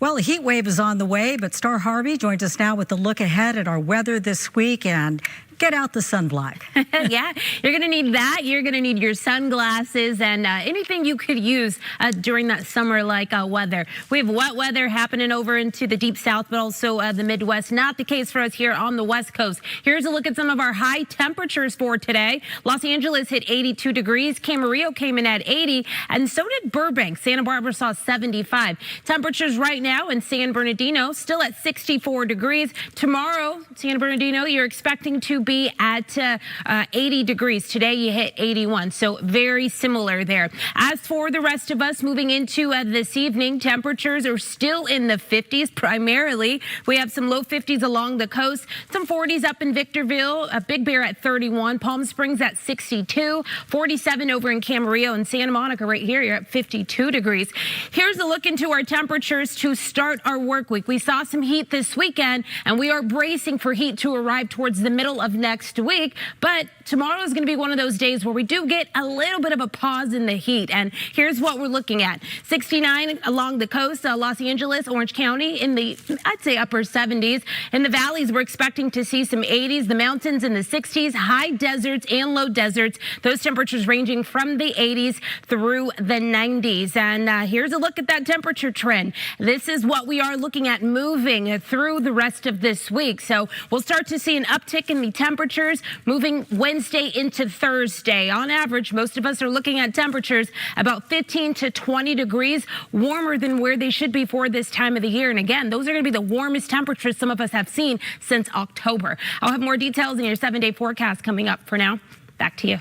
Well, a heat wave is on the way, but Star Harvey joins us now with a look ahead at our weather this week. And get out the sunblock. Yeah, you're going to need that. You're going to need your sunglasses and anything you could use during that summer-like weather. We have wet weather happening over into the deep south, but also the Midwest. Not the case for us here on the West Coast. Here's a look at some of our high temperatures for today. Los Angeles hit 82 degrees. Camarillo came in at 80, and so did Burbank. Santa Barbara saw 75. Temperatures right now in San Bernardino still at 64 degrees. Tomorrow, San Bernardino, you're expecting to be at 80 degrees. Today you hit 81, so very similar there. As for the rest of us moving into this evening, temperatures are still in the 50s primarily. We have some low 50s along the coast, some 40s up in Victorville, Big Bear at 31, Palm Springs at 62, 47 over in Camarillo, and Santa Monica right here, you're at 52 degrees. Here's a look into our temperatures to start our work week. We saw some heat this weekend, and we are bracing for heat to arrive towards the middle of next week, but tomorrow is going to be one of those days where we do get a little bit of a pause in the heat, and here's what we're looking at. 69 along the coast, Los Angeles, Orange County in the, I'd say, upper 70s. In the valleys, we're expecting to see some 80s, the mountains in the 60s, high deserts and low deserts, those temperatures ranging from the 80s through the 90s. And here's a look at that temperature trend. This is what we are looking at moving through the rest of this week. So we'll start to see an uptick in the temperatures moving Wednesday into Thursday. On average, most of us are looking at temperatures about 15 to 20 degrees warmer than where they should be for this time of the year. And again, those are going to be the warmest temperatures some of us have seen since October. I'll have more details in your 7-day forecast coming up. For now, back to you.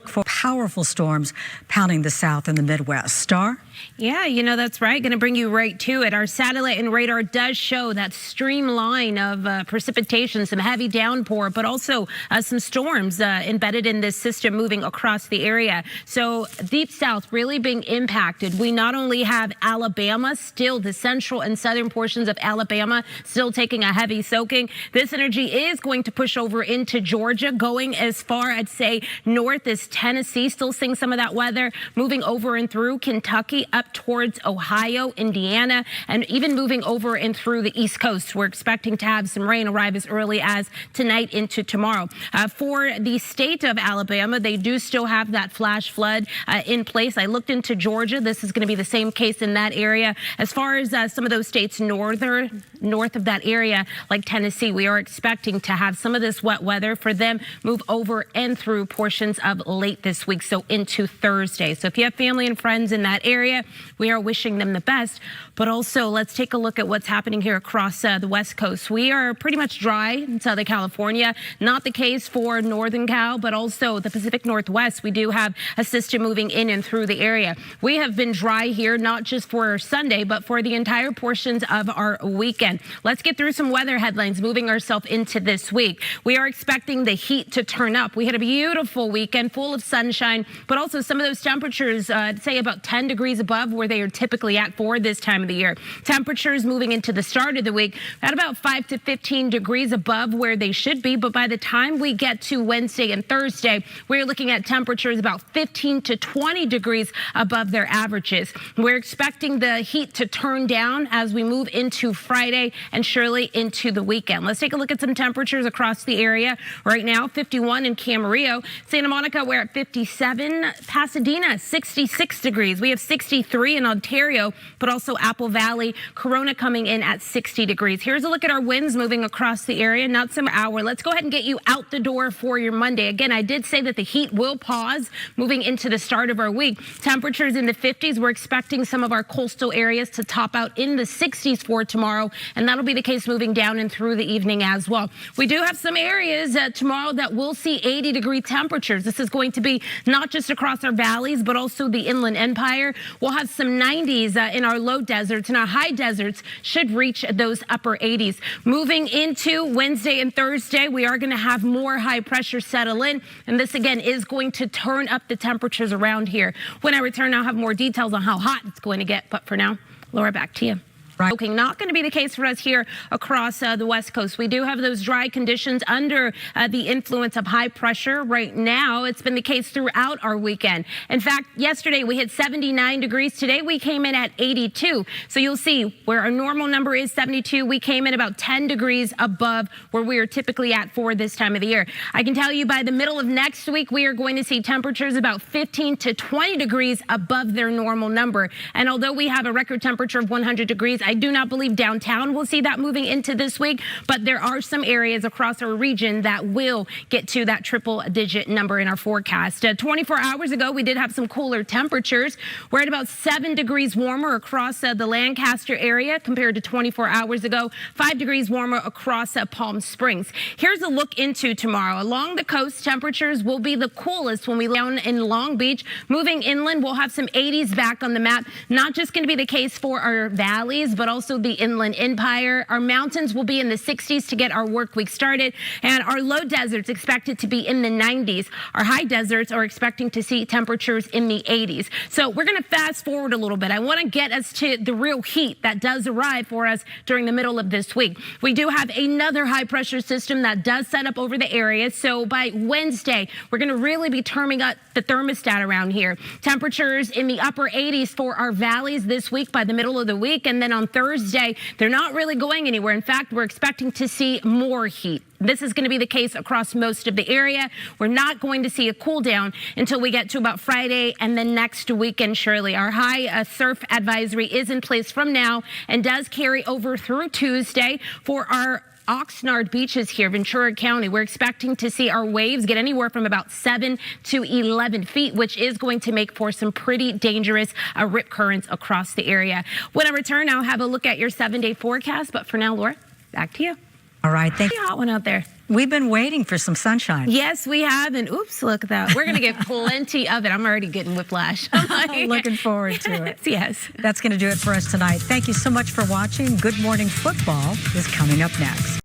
For powerful storms pounding the south and the Midwest. Star? Yeah, you know, that's right. Going to bring you right to it. Our satellite and radar does show that streamline of precipitation, some heavy downpour, but also some storms embedded in this system moving across the area. So deep south really being impacted. We not only have Alabama, still the central and southern portions of Alabama still taking a heavy soaking. This energy is going to push over into Georgia, going as far, I'd say, north as Tennessee, still seeing some of that weather, moving over and through Kentucky, up towards Ohio, Indiana, and even moving over and through the East Coast. We're expecting to have some rain arrive as early as tonight into tomorrow. For the state of Alabama, they do still have that flash flood in place. I looked into Georgia. This is going to be the same case in that area. As far as some of those states north of that area, like Tennessee, we are expecting to have some of this wet weather for them move over and through portions of late this week, so into Thursday. So if you have family and friends in that area, we are wishing them the best. But also, let's take a look at what's happening here across the West Coast. We are pretty much dry in Southern California. Not the case for Northern Cal, but also the Pacific Northwest. We do have a system moving in and through the area. We have been dry here, not just for Sunday, but for the entire portions of our weekend. Let's get through some weather headlines moving ourselves into this week. We are expecting the heat to turn up. We had a beautiful weekend full of sunshine, but also some of those temperatures, I'd say about 10 degrees above where they are typically at for this time of the year. Temperatures moving into the start of the week at about 5 to 15 degrees above where they should be. But by the time we get to Wednesday and Thursday, we're looking at temperatures about 15 to 20 degrees above their averages. We're expecting the heat to turn down as we move into Friday and surely into the weekend. Let's take a look at some temperatures across the area. Right now, 51 in Camarillo. Santa Monica, we're at 57. Pasadena, 66 degrees. We have 63 in Ontario, but also Apple Valley, Corona coming in at 60 degrees. Here's a look at our winds moving across the area, not some hour. Let's go ahead and get you out the door for your Monday. Again, I did say that the heat will pause moving into the start of our week. Temperatures in the 50s. We're expecting some of our coastal areas to top out in the 60s for tomorrow, and that'll be the case moving down and through the evening as well. We do have some areas tomorrow that will see 80-degree temperatures. This is going to be not just across our valleys, but also the Inland Empire. We'll have some 90s in our low deserts, and our high deserts should reach those upper 80s. Moving into Wednesday and Thursday, we are going to have more high pressure settle in, and this again is going to turn up the temperatures around here. When I return, I'll have more details on how hot it's going to get, but for now, Laura, back to you. Right. Okay, not going to be the case for us here across the West Coast. We do have those dry conditions under the influence of high pressure right now. It's been the case throughout our weekend. In fact, yesterday we hit 79 degrees. Today we came in at 82. So you'll see where our normal number is 72. We came in about 10 degrees above where we are typically at for this time of the year. I can tell you by the middle of next week, we are going to see temperatures about 15 to 20 degrees above their normal number. And although we have a record temperature of 100 degrees, I do not believe downtown will see that moving into this week, but there are some areas across our region that will get to that triple-digit number in our forecast. 24 hours ago, we did have some cooler temperatures. We're at about 7 degrees warmer across the Lancaster area compared to 24 hours ago, 5 degrees warmer across Palm Springs. Here's a look into tomorrow. Along the coast, temperatures will be the coolest when we down in Long Beach. Moving inland, we'll have some 80s back on the map. Not just going to be the case for our valleys, but also the Inland Empire. Our mountains will be in the 60s to get our work week started, and our low deserts expected to be in the 90s. Our high deserts are expecting to see temperatures in the 80s. So we're going to fast forward a little bit. I want to get us to the real heat that does arrive for us during the middle of this week. We do have another high pressure system that does set up over the area. So by Wednesday, we're going to really be turning up the thermostat around here. Temperatures in the upper 80s for our valleys this week by the middle of the week. And then on Thursday, they're not really going anywhere. In fact, we're expecting to see more heat. This is going to be the case across most of the area. We're not going to see a cool down until we get to about Friday and then next weekend, Shirley. Our high surf advisory is in place from now and does carry over through Tuesday for our Oxnard beaches here, Ventura County. We're expecting to see our waves get anywhere from about 7 to 11 feet, which is going to make for some pretty dangerous rip currents across the area. When I return, I'll have a look at your 7-day forecast. But for now, Laura, back to you. All right. Thank Pretty hot one out there. We've been waiting for some sunshine. Yes, we have. And oops, look at that. We're going to get plenty of it. I'm already getting whiplash. Looking forward to it. Yes. That's going to do it for us tonight. Thank you so much for watching. Good Morning Football is coming up next.